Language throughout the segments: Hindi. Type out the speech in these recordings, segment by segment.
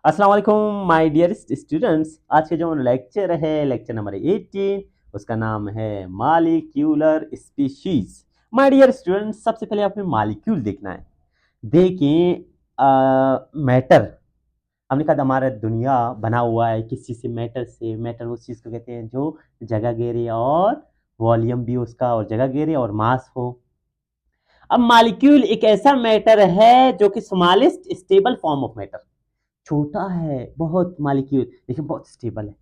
अस्सलाम वालेकुम माय डियरेस्ट स्टूडेंट्स। आज के जो लेक्चर है लेक्चर नंबर 18, उसका नाम है molecular species. My dear students, सबसे पहले आपने मालिक्यूल देखना है। देखें, मैटर, हमने कहा हमारा दुनिया बना हुआ है किस चीज़ से? मैटर से। मैटर उस चीज़ को कहते हैं जो जगह घेरे और वॉल्यूम भी उसका और जगह घेरे और मास हो। अब मालिक्यूल एक ऐसा मैटर है जो कि smallest stable form of matter, छोटा है बहुत मॉलिक्यूल लेकिन बहुत स्टेबल है।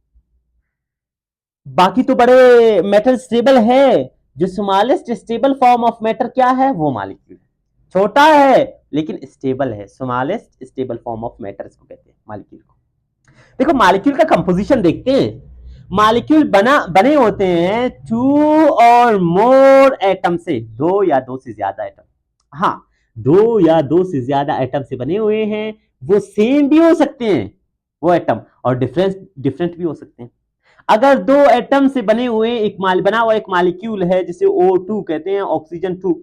बाकी तो बड़े मेटल स्टेबल है, जो smallest stable form of matter क्या है? वो मॉलिक्यूल है। छोटा है लेकिन स्टेबल है, smallest stable form of matter इसको कहते हैं मॉलिक्यूल को। देखो मॉलिक्यूल का कंपोजिशन देखते हैं। मॉलिक्यूल बने होते हैं टू और मोर एटम से, दो या दो से ज्यादा एटम। हाँ, दो या दो से ज्यादा एटम से बने हुए हैं। वो सेम भी हो सकते हैं वो एटम, और डिफरेंट डिफरेंट भी हो सकते हैं। अगर दो एटम से बने हुए बना हुआ एक मॉलिक्यूल है जिसे O2 कहते हैं, ऑक्सीजन 2।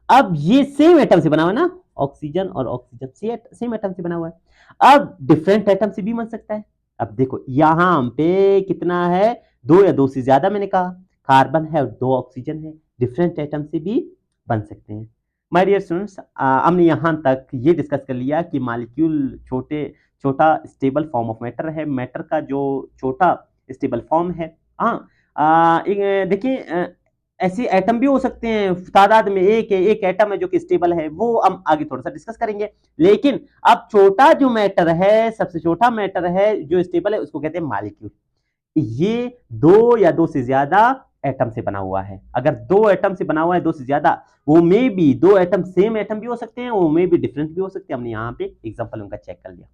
अब ये सेम एटम से बना हुआ है ना, ऑक्सीजन और ऑक्सीजन सेम एटम से बना हुआ है। अब डिफरेंट एटम से भी बन सकता है। अब देखो यहां पे कितना है, दो या दो से ज्यादा, मैंने कहा कार्बन है और दो ऑक्सीजन है, डिफरेंट एटम से भी बन सकते हैं। माय डियर स्टूडेंट्स, हमने यहां तक ये डिस्कस कर लिया कि मॉलिक्यूल छोटा स्टेबल फॉर्म ऑफ मैटर है, मैटर का जो छोटा स्टेबल फॉर्म है। हाँ, देखिए, ऐसे एटम भी हो सकते हैं, तादाद में एक एटम है जो कि स्टेबल है, वो हम आगे थोड़ा सा डिस्कस करेंगे। लेकिन अब छोटा जो मैटर है, सबसे छोटा मैटर है जो स्टेबल है, उसको कहते हैं मॉलिक्यूल। ये दो या दो से ज्यादा एटम से बना हुआ है। अगर दो एटम से बना हुआ है, दो से ज्यादा, वो मे बी दो एटम सेम एटम भी हो सकते हैं, वो मे बी डिफरेंट भी हो सकते हैं। हमने यहाँ पे एग्जांपल उनका चेक कर लिया।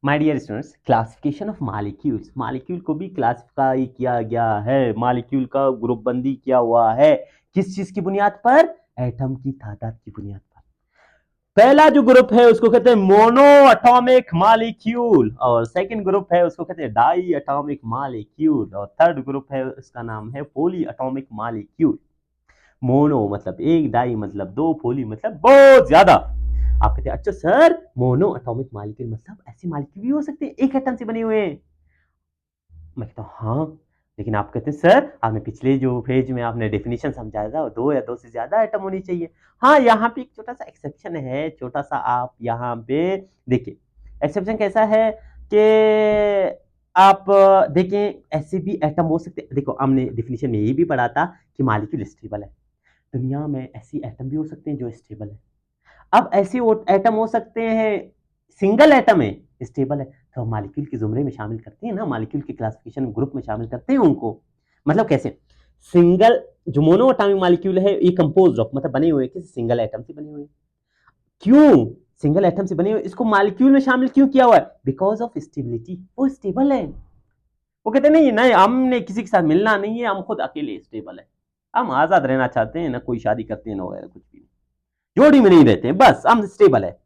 My dear students, classification of molecules, molecule को भी क्लासिफाई किया गया है, मॉलिक्यूल का ग्रुप बंदी किया हुआ है। किस चीज की बुनियाद पर? एटम की तादाद की बुनियाद पर। पहला जो ग्रुप है उसको कहते हैं मोनो एटॉमिक मॉलिक्यूल, और सेकंड ग्रुप है उसको कहते हैं डाई एटॉमिक मॉलिक्यूल, और थर्ड ग्रुप है उसका नाम है पॉली एटॉमिक मॉलिक्यूल। मोनो मतलब एक, डाई मतलब दो, पोली मतलब बहुत ज्यादा। आप कहते हैं अच्छा सर, मोनो एटॉमिक मॉलिक्यूल मतलब ऐसे मॉलिक्यूल भी हो सकते हैं एक एटम से बने हुए हैं? मैं कहता हूँ हाँ, लेकिन आप कहते हैं सर आपने पिछले जो पेज में आपने डेफिनेशन समझाया था, दो या दो से ज्यादा एटम होनी चाहिए। हाँ, यहाँ पे एक छोटा सा एक्सेप्शन है, छोटा सा। आप यहाँ पे देखिए एक्सेप्शन कैसा है कि आप देखें ऐसे भी एटम हो सकते हैं। देखो हमने डेफिनेशन में ये भी पढ़ा था कि मॉलिक्यूल स्टेबल है। दुनिया में ऐसी एटम भी हो सकते हैं जो स्टेबल है। अब ऐसे एटम हो सकते हैं, सिंगल एटम है स्टेबल है, तो मॉलिक्यूल के जुमरे में शामिल करते हैं ना, मॉलिक्यूल के क्लासिफिकेशन ग्रुप में शामिल करते हैं उनको। मतलब कैसे? सिंगल जो मोनो एटॉमिक मॉलिक्यूल है, ये कंपोज ऑफ मतलब बने हुए किसी सिंगल एटम से बने हुए। क्यों सिंगल एटम से बने हुए? इसको मॉलिक्यूल में शामिल क्यों किया हुआ है? बिकॉज ऑफ स्टेबिलिटी, वो स्टेबल है। वो कहते नहीं नहीं, हमने किसी के साथ मिलना नहीं है, हम खुद अकेले स्टेबल है, हम आजाद रहना चाहते हैं, ना कोई शादी करते हैं ना वगैरह कुछ भी, जोड़ी में नहीं रहते हैं, बस हम स्टेबल है।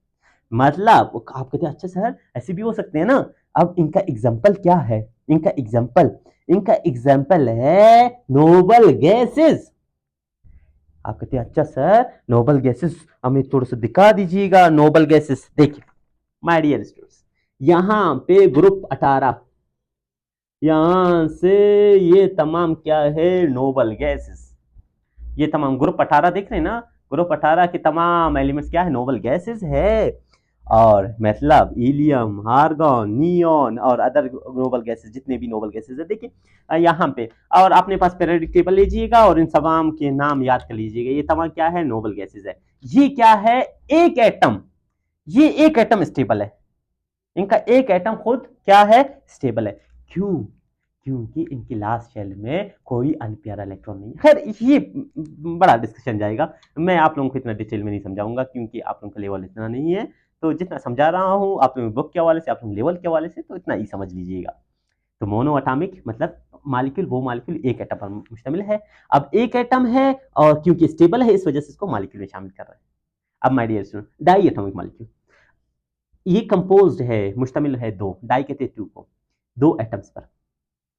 मतलब आप कहते हैं अच्छा सर ऐसे भी हो सकते हैं ना। अब इनका एग्जाम्पल क्या है? इनका एग्जाम्पल है नोबल गैसेस। आप कहते हैं अच्छा सर नोबल गैसेस हमें थोड़ा सा दिखा दीजिएगा। नोबल गैसेस देखिए माय डियर स्टूडेंट्स, यहाँ पे ग्रुप 18, यहाँ से ये तमाम क्या है? Noble gases. ये तमाम ग्रुप 18 देख रहे हैं ना, ग्रुप 18 के तमाम एलिमेंट्स क्या है? नोबल गैसेस है। और मतलब हीलियम, आर्गन, नियॉन और अदर नोबल गैसेस, जितने भी नोबल गैसेस है देखिए यहाँ पे। और अपने पास पीरियोडिक टेबल लीजिएगा और इन तमाम के नाम याद कर लीजिएगा। ये तमाम क्या है? नोबल गैसेस है। ये क्या है? एक एटम, ये एक एटम स्टेबल है। इनका एक एटम खुद क्या है? स्टेबल है। क्यों? क्योंकि इनकी लास्ट शेल में कोई अनपेयर इलेक्ट्रॉन नहीं। खैर ये बड़ा डिस्कशन जाएगा, मैं आप लोगों को इतना डिटेल में नहीं समझाऊंगा क्योंकि आप लोगों का लेवल इतना नहीं है। तो जितना समझा रहा हूँ आप लोगों बुक के हवाले से, आप लोगों लेवल के हवाले से, तो इतना ही समझ लीजिएगा। तो मोनो अटामिक मतलब मालिक्यूल, वो मालिक्यूल एक एटम पर मुश्तमिल है। अब एक एटम है और क्योंकि स्टेबल है इस वजह से इसको मालिक्यूल में शामिल कर रहे हैं। अब my dear student, diatomic molecule, ये कंपोज्ड है, मुश्तमिल है दो, डाई कहते हैं टू को, दो एटम्स पर।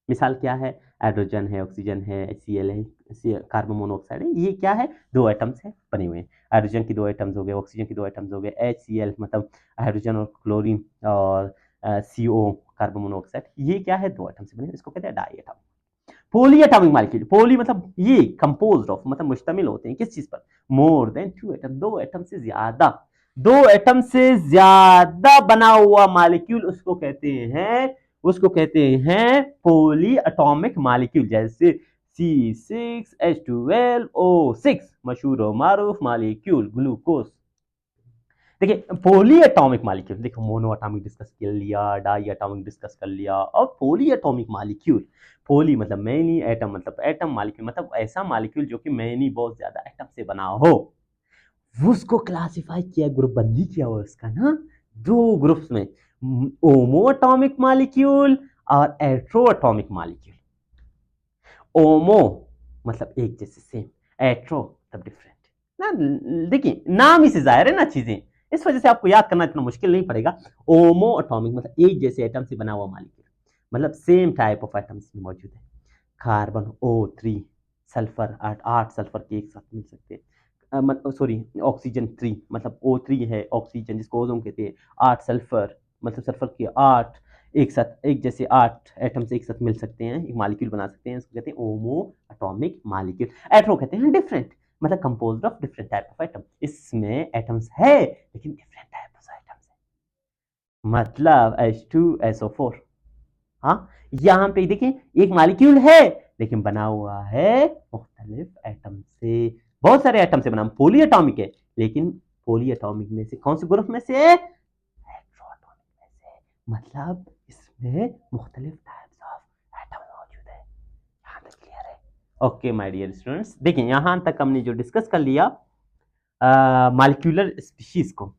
मिसाल क्या है, हाइड्रोजन है, ऑक्सीजन है, HCl है, कार्बन मोनोऑक्साइड है, ये क्या है, 2 एटम्स है बने हुए हैं। हाइड्रोजन की 2 एटम्स हो गए, ऑक्सीजन की 2 एटम्स हो गए, HCl मतलब हाइड्रोजन और क्लोरीन, और CO कार्बन मोनोऑक्साइड, ये क्या है, 2 एटम से बने, इसको कहते हैं डाई एटम। पोली एटॉमिक मॉलिक्यूल, पोली मतलब ये कंपोज्ड ऑफ मतलब मुश्तमिल होते हैं किस चीज पर, मोर देन 2 एटम, 2 एटम से ज्यादा, 2 एटम से ज्यादा बना हुआ मॉलिक्यूल उसको कहते हैं पोली एटॉमिक मॉलिक्यूल। जैसे C6H12O6 मशहूर और मारूफ मॉलिक्यूल ग्लूकोज। देखिए पोली एटॉमिक मॉलिक्यूल, देखो मोनो एटॉमिक डिस्कस कर लिया, डाई एटॉमिक डिस्कस कर लिया, और पोली एटॉमिक मॉलिक्यूल, पोली मतलब मैनी, एटम मतलब एटम, मॉलिक्यूल मतलब ऐसा मॉलिक्यूल जो कि मैनी बहुत ज्यादा एटम से बना हो, उसको क्लासिफाई किया, ग्रुप बंदी किया हुआ उसका ना 2 ग्रुप्स में, ओमो एटॉमिक मॉलिक्यूल और एट्रो एटॉमिक मॉलिक्यूल। ओमो मतलब एक जैसे सेम, एट्रो मतलब डिफरेंट ना। देखिए नाम ही से जाहिर है ना चीजें, इस वजह से आपको याद करना इतना मुश्किल नहीं पड़ेगा। ओमो एटॉमिक मतलब एक जैसे एटम से बना हुआ मॉलिक्यूल, मतलब सेम टाइप ऑफ एटम्स में मौजूद है। कार्बन O3, सल्फर 8 सल्फर के एक साथ मिल सकते हैं, मतलब सॉरी ऑक्सीजन 3 मतलब O3 है ऑक्सीजन जिसको ओजोन कहते हैं, 8 सल्फर मतलब सल्फर के 8 एक साथ, एक जैसे 8 एटम्स एक साथ मिल सकते हैं, एक मॉलिक्यूल बना सकते हैं, इसको कहते हैं ओमो एटॉमिक मॉलिक्यूल। एट्रो कहते हैं डिफरेंट, मतलब composed of different type of atom, इसमें एटम्स है लेकिन डिफरेंट टाइप ऑफ एटम्स है, मतलब H2SO4। हाँ, यहाँ पे देखिए एक मॉलिक्यूल है लेकिन बना हुआ है मुख्तलिफ एटम से, बहुत सारे एटम से बना, पोली एटॉमिक है लेकिन पोली एटॉमिक में से कौन से ग्रुप में से, हेटेरोएटॉमिक में से, मतलब इसमें मुख्तलिफ टाइप्स ऑफ एटम मौजूद है। यहाँ तक क्लियर है? ओके माय डियर स्टूडेंट्स, देखिए यहाँ तक हमने जो डिस्कस कर लिया मॉलिक्यूलर स्पीशीज को,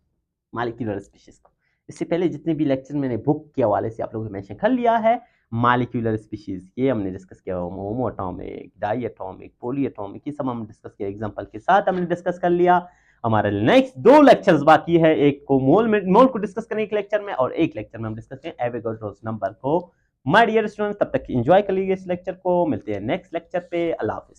मॉलिक्यूलर स्पीशीज को, इससे पहले जितने भी लेक्चर मैंने बुक के हवाले से आप लोगों को मेंशन कर लिया है, मॉलिक्यूलर स्पीशीज ये हमने डिस्कस किया, homoatomic, diatomic, polyatomic, ये सब हम डिस्कस किया, एग्जांपल के साथ हमने डिस्कस कर लिया। हमारे नेक्स्ट 2 लेक्चर्स बाकी है, एक को मोल को डिस्कस करने एक लेक्चर में, और एक लेक्चर में हम डिस्कस करें एवोगाड्रोस नंबर को। माय डियर स्टूडेंट्स, तब तक एंजॉय कर लीजिए इस लेक्चर को, मिलते हैं नेक्स्ट लेक्चर पे, अल्लाह हाफिज।